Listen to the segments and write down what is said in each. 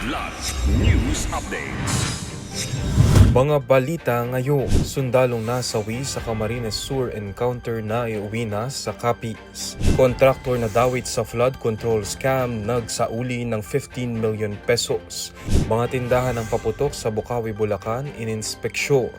Kidlat News Updates. Mga balita ngayon, sundalong nasawi sa Camarines Sur encounter na iuwi na sa Capiz. Kontraktor na dawit sa flood control scam nagsauli ng 15 million pesos. Mga tindahan ng paputok sa Bocaue, Bulacan ininspeksyon.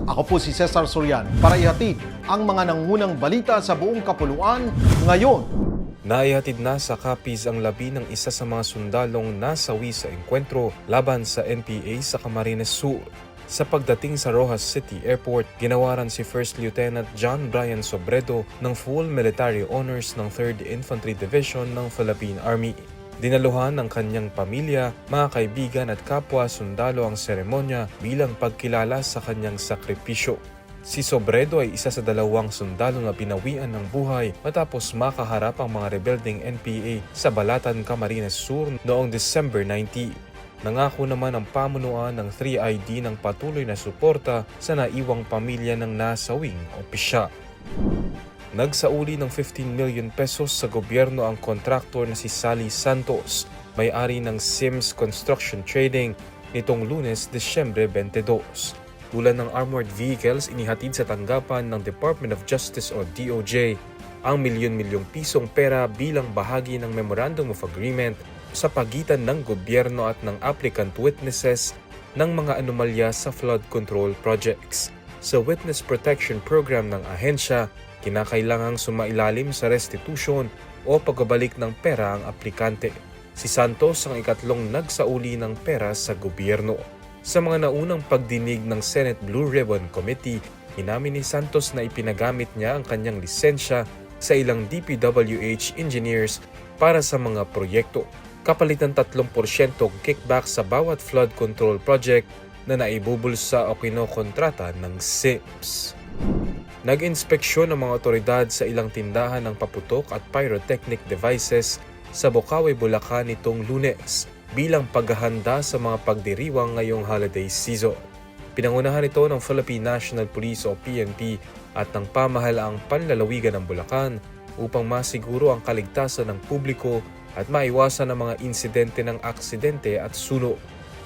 Ako po si Cesar Sorian para ihatid ang mga nangunang balita sa buong kapuluan ngayon. Naihatid na sa Capiz ang labi ng isa sa mga sundalong nasawi sa engkwentro laban sa NPA sa Camarines Sur. Sa pagdating sa Roxas City Airport, ginawaran si First Lieutenant John Brian Sobredo ng full military honors ng 3rd Infantry Division ng Philippine Army. Dinaluhan ng kanyang pamilya, mga kaibigan at kapwa sundalo ang seremonya bilang pagkilala sa kanyang sakripisyo. Si Sobredo ay isa sa 2 sundalo na binawian ng buhay matapos makaharap ang mga rebelding NPA sa Balatan, Camarines Sur noong December 19. Nangako naman ang pamunuan ng 3ID ng patuloy na suporta sa naiwang pamilya ng nasawing opisyal. Nagsauli ng 15 million pesos sa gobyerno ang kontraktor na si Sally Santos, may-ari ng Sims Construction Trading nitong Lunes, Disyembre 22. Tulad ng armored vehicles, inihatid sa tanggapan ng Department of Justice o DOJ ang milyon-milyong pisong pera bilang bahagi ng Memorandum of Agreement sa pagitan ng gobyerno at ng applicant witnesses ng mga anomalya sa flood control projects. Sa Witness Protection Program ng ahensya, kinakailangang sumailalim sa restitution o pagbabalik ng pera ang aplikante. Si Santos ang ikatlong nagsauli ng pera sa gobyerno. Sa mga naunang pagdinig ng Senate Blue Ribbon Committee, inamin ni Santos na ipinagamit niya ang kanyang lisensya sa ilang DPWH engineers para sa mga proyekto, kapalit ng 3% kickback sa bawat flood control project na naibubulsa o kinokontrata ng SIMS. Nag-inspeksyon ng mga otoridad sa ilang tindahan ng paputok at pyrotechnic devices sa Bocaue, Bulacan nitong Lunes bilang paghahanda sa mga pagdiriwang ngayong holiday season. Pinangunahan ito ng Philippine National Police o PNP at ng pamahalaang panlalawigan ng Bulacan upang masiguro ang kaligtasan ng publiko at maiwasan ang mga insidente ng aksidente at sunog.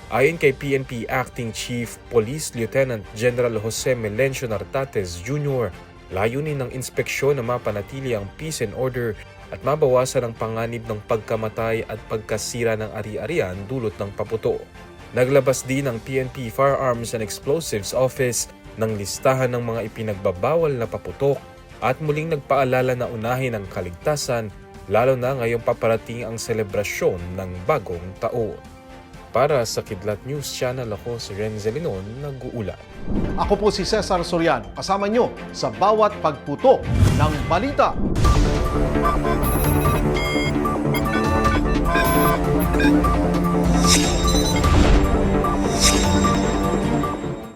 Ayon kay PNP Acting Chief Police Lieutenant General Jose Melencio Nartates Jr., layunin ng inspeksyon na mapanatili ang peace and order at mabawasan ang panganib ng pagkamatay at pagkasira ng ari-arian dulot ng paputo. Naglabas din ang PNP Firearms and Explosives Office ng listahan ng mga ipinagbabawal na paputok at muling nagpaalala na unahin ang kaligtasan lalo na ngayong paparating ang selebrasyon ng bagong taon. Para sa Kidlat News Channel, ako si Renzel Linon, nag-uulat. Ako po si Cesar Sorian, kasama nyo sa bawat pagputok ng balita.